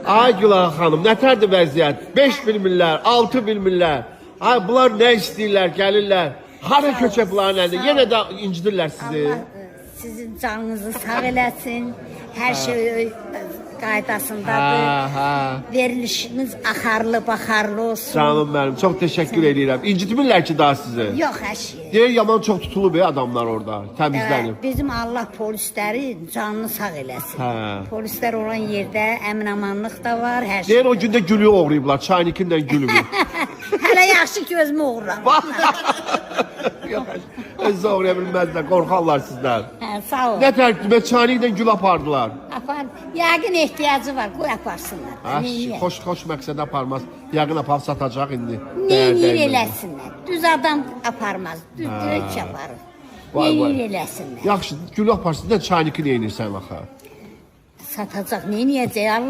Ay Gülağa xanım, nətərdir vəziyyət? 5 bilmirlər, 6 bilmirlər. Ay bunlar nə istəyirlər, gəlirlər. Hara köçə bunların əlində? Yenə də incidirlər sizi. Allah sizin canınızı sağ eləsin. Hər şey qaydasındadır. Verilişiniz axarlı, baxarlı olsun. Canım mənim, çox təşəkkür edirəm. İncitmirlər ki daha sizi. Yox, hər şey. Deyir, yaman çox tutulub adamlar orada, təmizlənib. Bizim Allah polislərin canını sağ eləsin. Polislər olan yerdə əmin-amanlıq da var, hər şey. Deyir, o gündə gülü oğrayıblar, çaynikindən gülümü. Hələ yaxşı gözümü uğuram. Yox, özü oğraya bilməzlər, qorxarlar sizdən. Sağ ol. Nə tərkibə çaynikdən gül apardılar. Apar, yəqin ehtiyacı var, qoy aparsınlar. Xoş məqsədə aparmaz. Yəqin apar satacaq indi. Neyir eləsinlər? Düz adam aparmaz, düz dürük aparır. Neyir eləsinlər? Yaxşı, gül aparsın da çayniki neyinirsən axı? Satacaq, neyniyəcək? Allah